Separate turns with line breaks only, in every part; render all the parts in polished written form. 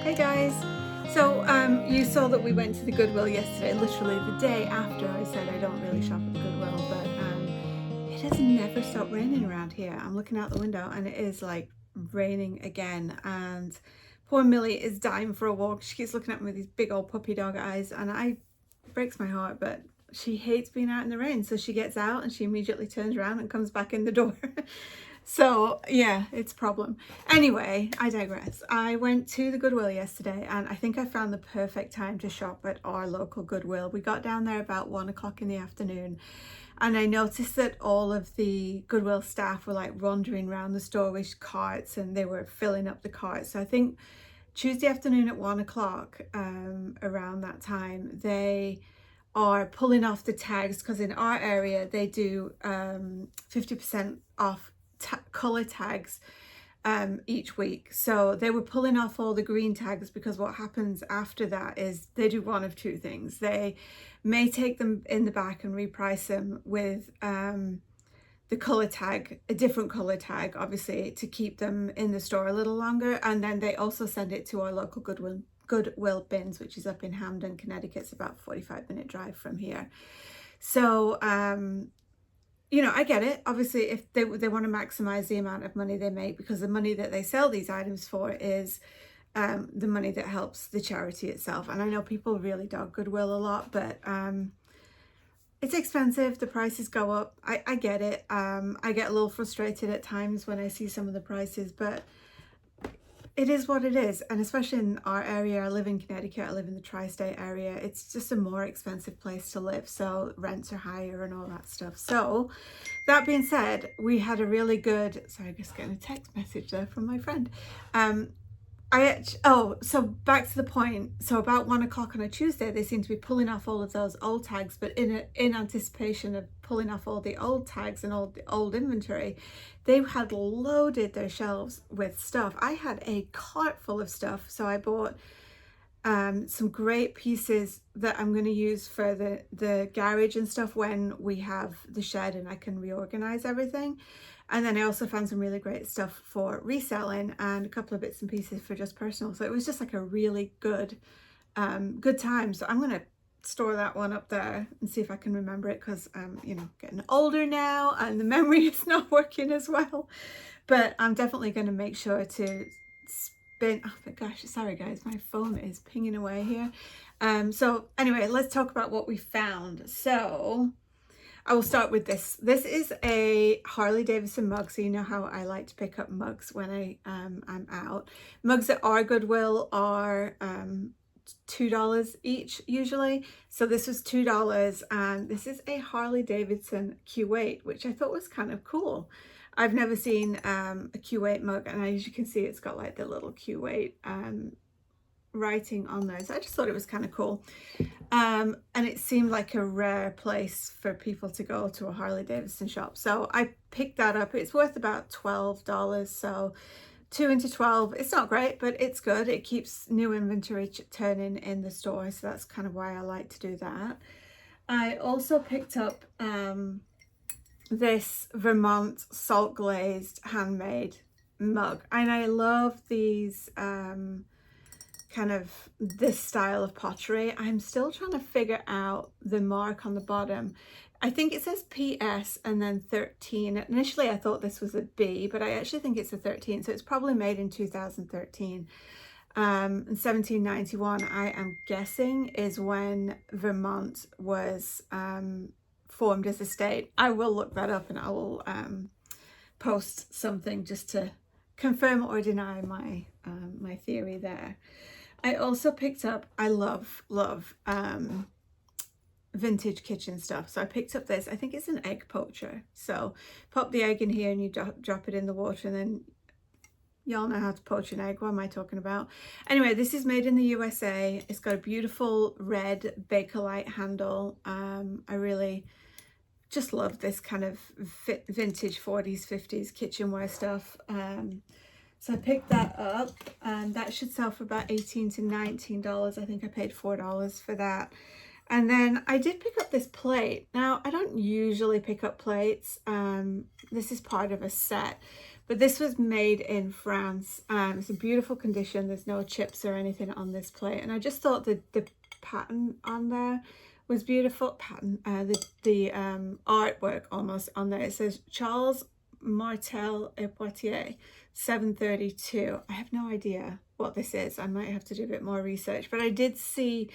Hey guys! So you saw that we went to the Goodwill yesterday, literally the day after I said I don't really shop at the Goodwill, but it has never stopped raining around here. I'm looking out the window and it is like raining again, and poor Millie is dying for a walk. She keeps looking at me with these big old puppy dog eyes, and it breaks my heart, but she hates being out in the rain, so she gets out and she immediately turns around and comes back in the door. So yeah, it's a problem. Anyway, I digress. I went to the Goodwill yesterday and I think I found the perfect time to shop at our local Goodwill. We got down there about 1 o'clock in the afternoon, and I noticed that all of the Goodwill staff were like wandering around the store with carts, and they were filling up the carts. So I think Tuesday afternoon at 1 o'clock, around that time, they are pulling off the tags, because in our area they do 50% off color tags each week. So they were pulling off all the green tags, because what happens after that is they do one of two things. They may take them in the back and reprice them with the color tag, a different color tag, obviously, to keep them in the store a little longer. And then they also send it to our local Goodwill bins, which is up in Hamden, Connecticut. It's about a 45-minute drive from here. So you know, I get it. Obviously, if they want to maximize the amount of money they make, because the money that they sell these items for is the money that helps the charity itself. And I know people really dog Goodwill a lot, but it's expensive. The prices go up. I get it. I get a little frustrated at times when I see some of the prices, but it is what it is. And especially in our area, I live in Connecticut, I live in the tri-state area, it's just a more expensive place to live, so rents are higher and all that stuff. So that being said, we had a really good, sorry, I'm just getting a text message there from my friend. So back to the point. So about 1 o'clock on a Tuesday, they seem to be pulling off all of those old tags, but in anticipation of pulling off all the old tags and all the old inventory, they had loaded their shelves with stuff. I had a cart full of stuff, so I bought some great pieces that I'm going to use for the garage and stuff when we have the shed and I can reorganize everything. And then I also found some really great stuff for reselling and a couple of bits and pieces for just personal. So it was just like a really good time. So I'm going to store that one up there and see if I can remember it, because I'm, you know, getting older now and the memory is not working as well. But I'm definitely going to make sure to spin. Oh my gosh, sorry guys, my phone is pinging away here. So anyway, let's talk about what we found. So I will start with this. This is a Harley Davidson mug. So you know how I like to pick up mugs when I'm out. Mugs at our Goodwill are $2 each usually. So this was $2, and this is a Harley Davidson Q8, which I thought was kind of cool. I've never seen a Q8 mug, and as you can see, it's got like the little Q8 writing on there. So I just thought it was kind of cool. And it seemed like a rare place for people to go to a Harley Davidson shop. So I picked that up. It's worth about $12. So 2 into 12, it's not great, but it's good. It keeps new inventory turning in the store. So that's kind of why I like to do that. I also picked up this Vermont salt glazed handmade mug. And I love these kind of this style of pottery. I'm still trying to figure out the mark on the bottom. I think it says PS and then 13. Initially I thought this was a B, but I actually think it's a 13. So it's probably made in 2013. 1791, I am guessing, is when Vermont was formed as a state. I will look that up and I will post something just to confirm or deny my my theory there. I also picked up, I love vintage kitchen stuff. So I picked up this, I think it's an egg poacher. So pop the egg in here and you drop it in the water, and then y'all know how to poach an egg. What am I talking about? Anyway, this is made in the USA. It's got a beautiful red Bakelite handle. I really just love this kind of vintage 40s, 50s kitchenware stuff. So I picked that up, and that should sell for about $18 to $19. I think I paid $4 for that. And then I did pick up this plate. Now, I don't usually pick up plates. This is part of a set, but this was made in France. It's in beautiful condition. There's no chips or anything on this plate, and I just thought the pattern on there was beautiful. The artwork almost on there. It says Charles Martel et Poitiers 732. I have no idea what this is. I might have to do a bit more research, but I did see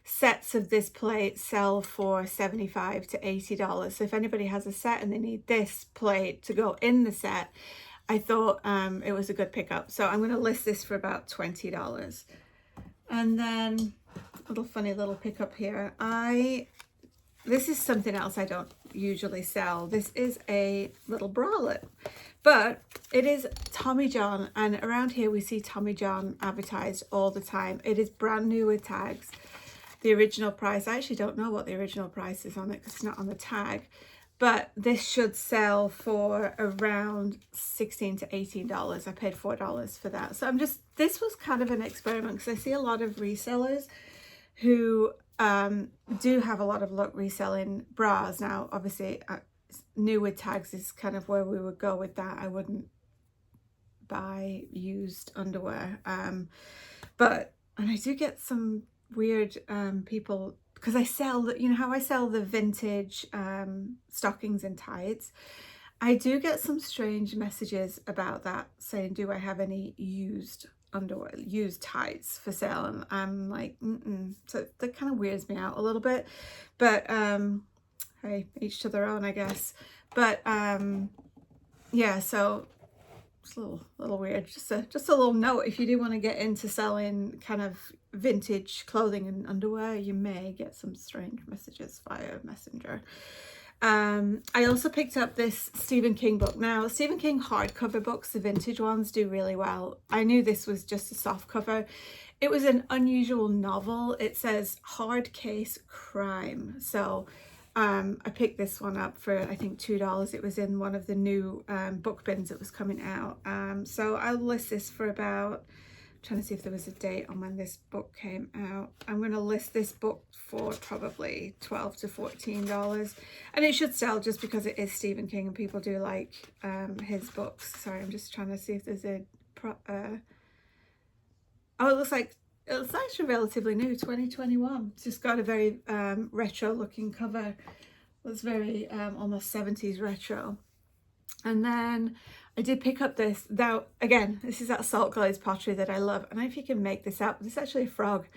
sets of this plate sell for $75 to $80. So if anybody has a set and they need this plate to go in the set, I thought it was a good pickup. So I'm going to list this for about $20. And then a little funny little pickup here. This is something else I don't usually sell. This is a little bralette, but it is Tommy John, and around here we see Tommy John advertised all the time. It is brand new with tags. The original price, I actually don't know what the original price is on it because it's not on the tag, but this should sell for around $16 to $18. I paid $4 for that. So this was kind of an experiment because I see a lot of resellers who do have a lot of luck reselling bras. Now, obviously, new with tags is kind of where we would go with that. I wouldn't buy used underwear. And I do get some weird people, because I sell, you know how I sell the vintage stockings and tights. I do get some strange messages about that saying, do I have any used underwear, used tights for sale? And I'm like, so that kind of weirds me out a little bit, but hey, each to their own, I guess. But yeah, so it's a little weird. Just a little note: if you do want to get into selling kind of vintage clothing and underwear, you may get some strange messages via Messenger. I also picked up this Stephen King book. Now, Stephen King hardcover books, the vintage ones, do really well. I knew this was just a soft cover. It was an unusual novel. It says hard case crime. So I picked this one up for, I think, $2. It was in one of the new book bins that was coming out. So I'll list this for about, trying to see if there was a date on when this book came out. I'm going to list this book for probably $12 to $14, and it should sell just because it is Stephen King and people do like his books. Sorry, I'm just trying to see if there's a oh, it looks like it's actually relatively new, 2021. It's just got a very retro looking cover. It's very almost 70s retro. And then I did pick up this. Now, again, this is that salt glazed pottery that I love. I don't know if you can make this out, but it's actually a frog.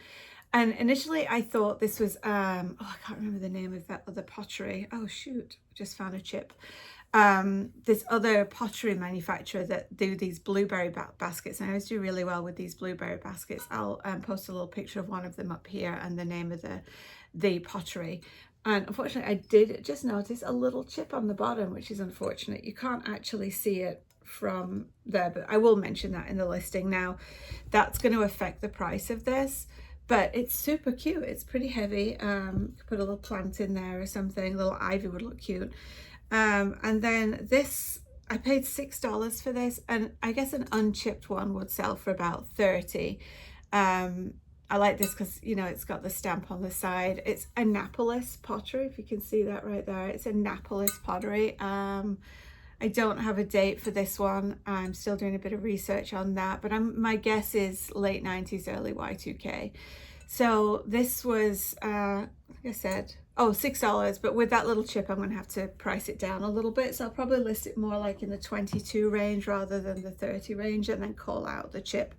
And initially I thought this was, oh, I can't remember the name of that other pottery. Oh, shoot, just found a chip. This other pottery manufacturer that do these blueberry baskets. And I always do really well with these blueberry baskets. I'll post a little picture of one of them up here and the name of the pottery. And unfortunately, I did just notice a little chip on the bottom, which is unfortunate. You can't actually see it from there, but I will mention that in the listing. Now, that's going to affect the price of this, but it's super cute. It's pretty heavy. Put a little plant in there or something. A little ivy would look cute. And then this, I paid $6 for this, and I guess an unchipped one would sell for about $30. I like this because, you know, it's got the stamp on the side. It's Annapolis pottery, if you can see that right there. It's Annapolis pottery. I don't have a date for this one. I'm still doing a bit of research on that, but my guess is late 90s, early Y2K. So this was, like I said, oh, $6, but with that little chip, I'm going to have to price it down a little bit. So I'll probably list it more like in the 22 range rather than the 30 range, and then call out the chip.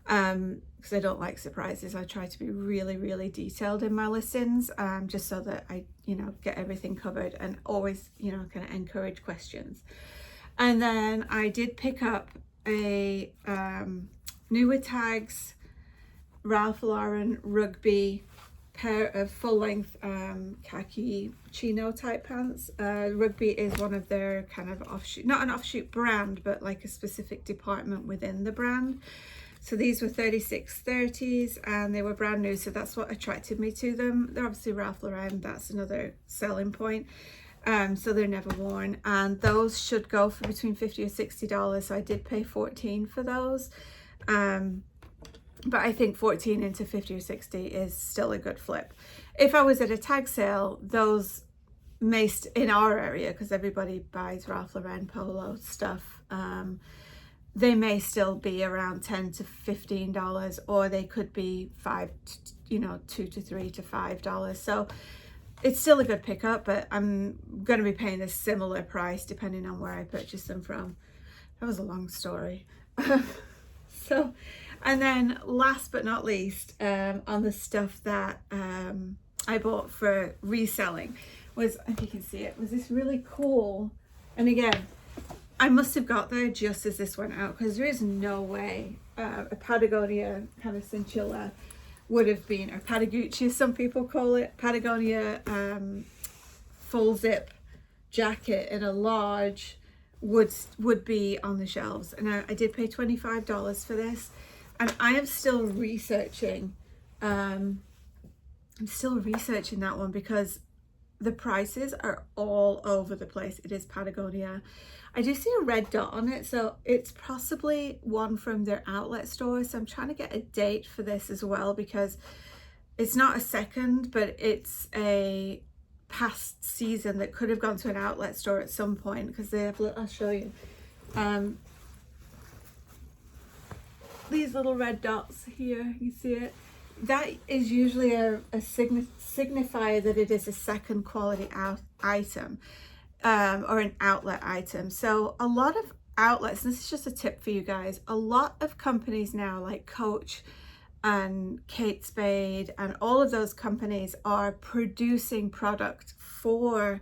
Because I don't like surprises. I try to be really, really detailed in my listings, just so that I, you know, get everything covered and always, you know, kind of encourage questions. And then I did pick up a new with tags Ralph Lauren Rugby pair of full-length khaki chino type pants. Rugby is one of their kind of offshoot, not an offshoot brand, but like a specific department within the brand. So these were 36.30s and they were brand new, so that's what attracted me to them. They're obviously Ralph Lauren, that's another selling point. So they're never worn, and those should go for between $50 or $60. So I did pay $14 for those. But I think 14 into 50 or 60 is still a good flip. If I was at a tag sale, those may in our area, because everybody buys Ralph Lauren polo stuff They may still be around $10 to $15, or they could be $2 to $3 to $5. So it's still a good pickup, but I'm going to be paying a similar price depending on where I purchase them from. That was a long story. So, and then last but not least, on the stuff that I bought for reselling was, if you can see it, was this really cool. And again, I must have got there just as this went out, because there is no way a Patagonia kind of cinchilla would have been, or Patagucci as some people call it, Patagonia full zip jacket in a large would be on the shelves. And I did pay $25 for this, and I am still researching. I'm still researching that one because the prices are all over the place. It is Patagonia. I do see a red dot on it, so it's possibly one from their outlet store. So I'm trying to get a date for this as well, because it's not a second, but it's a past season that could have gone to an outlet store at some point, because they have, I'll show you, these little red dots here, you see it? That is usually a signifier that it is a second quality item, or an outlet item. So a lot of outlets, and this is just a tip for you guys, a lot of companies now like Coach and Kate Spade and all of those companies are producing product for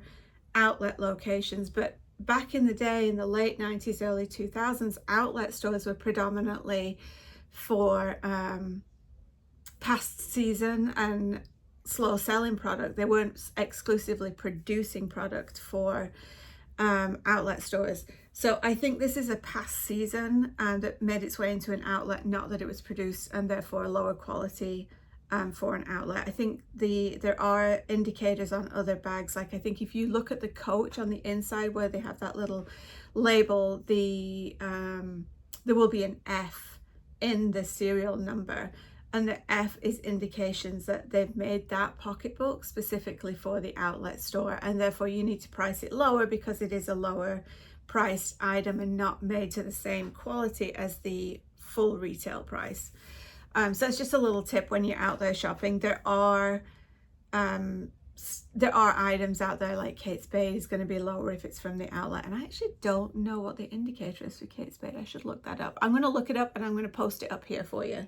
outlet locations. But back in the day, in the late 90s, early 2000s, outlet stores were predominantly for past season and slow selling product. They weren't exclusively producing product for outlet stores. So I think this is a past season, and it made its way into an outlet, not that it was produced and therefore a lower quality for an outlet. I think there are indicators on other bags, like I think if you look at the Coach on the inside where they have that little label, there will be an F in the serial number, and the F is indications that they've made that pocketbook specifically for the outlet store, and therefore you need to price it lower because it is a lower priced item and not made to the same quality as the full retail price. So it's just a little tip when you're out there shopping. There are items out there like Kate Spade is going to be lower if it's from the outlet, and I actually don't know what the indicator is for Kate Spade. I should look that up. I'm going to look it up and I'm going to post it up here for you.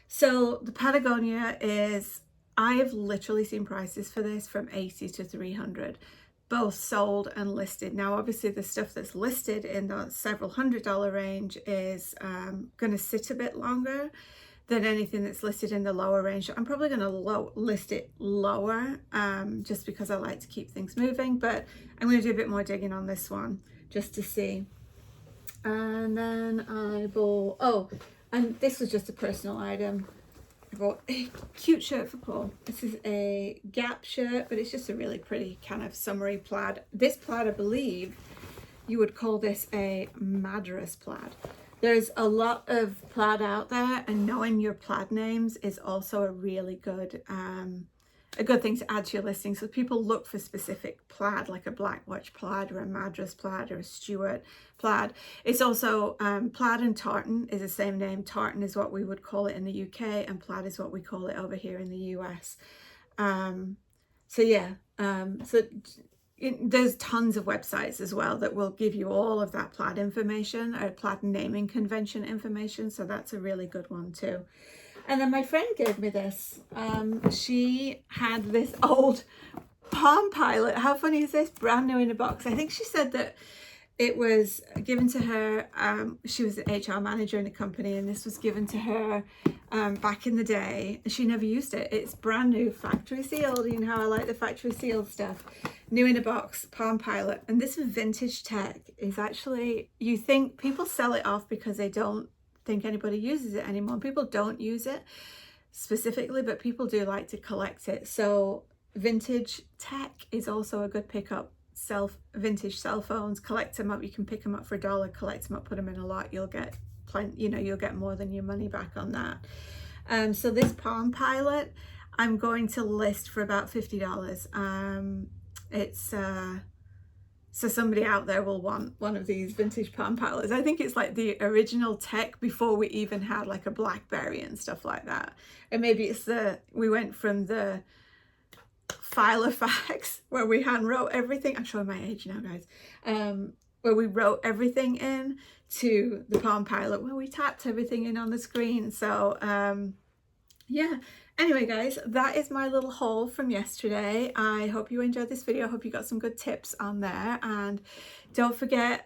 So the Patagonia is, I have literally seen prices for this from $80 to $300, both sold and listed. Now, obviously the stuff that's listed in the several $100 range is going to sit a bit longer than anything that's listed in the lower range. I'm probably going to list it lower just because I like to keep things moving, but I'm going to do a bit more digging on this one just to see. And then I bought, and this was just a personal item. I bought a cute shirt for Paul. This is a Gap shirt, but it's just a really pretty kind of summery plaid. This plaid, I believe you would call this a Madras plaid. There's a lot of plaid out there, and knowing your plaid names is also a really good thing to add to your listing. So people look for specific plaid, like a Black Watch plaid or a Madras plaid or a Stuart plaid. It's also plaid and tartan is the same name. Tartan is what we would call it in the UK, and plaid is what we call it over here in the US. There's tons of websites as well that will give you all of that plaid information, or plaid naming convention information. So that's a really good one too. And then my friend gave me this. She had this old Palm Pilot. How funny is this? Brand new in a box. I think she said that it was given to her. She was an HR manager in a company, and this was given to her back in the day. She never used it. It's brand new, factory sealed. You know how I like the factory sealed stuff. New in a box, Palm Pilot. And this vintage tech is actually, you think people sell it off because they don't think anybody uses it anymore. People don't use it specifically, but people do like to collect it. So vintage tech is also a good pickup. Vintage cell phones, collect them up. You can pick them up for $1, collect them up, put them in a lot. You'll get plenty, you'll get more than your money back on that. So this Palm Pilot, I'm going to list for about $50. It's So somebody out there will want one of these vintage palm pilots. I think it's like the original tech before we even had like a BlackBerry and stuff like that. And maybe it's we went from the Filofax where we hand wrote everything. I'm showing my age now, guys. Where we wrote everything in, to the Palm Pilot where we tapped everything in on the screen. So yeah, anyway guys, that is my little haul from yesterday. I hope you enjoyed this video. I hope you got some good tips on there, and don't forget,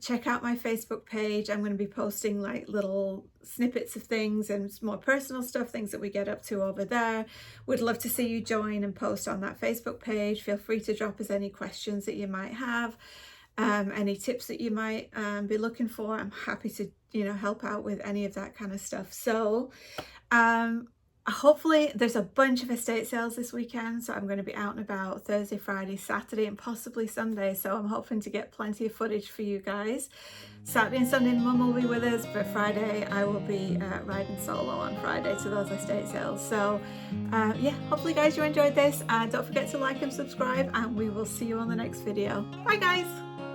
check out my Facebook page. I'm going to be posting like little snippets of things and more personal stuff, things that we get up to over there. Would love to see you join and post on that Facebook page. Feel free to drop us any questions that you might have, any tips that you might be looking for. I'm happy to, you know, help out with any of that kind of stuff. So hopefully there's a bunch of estate sales this weekend, so I'm going to be out and about Thursday, Friday, Saturday, and possibly Sunday, so I'm hoping to get plenty of footage for you guys. Saturday and Sunday Mum will be with us, but Friday I will be riding solo on Friday to those estate sales. So yeah, hopefully guys you enjoyed this, and don't forget to like and subscribe, and we will see you on the next video. Bye guys.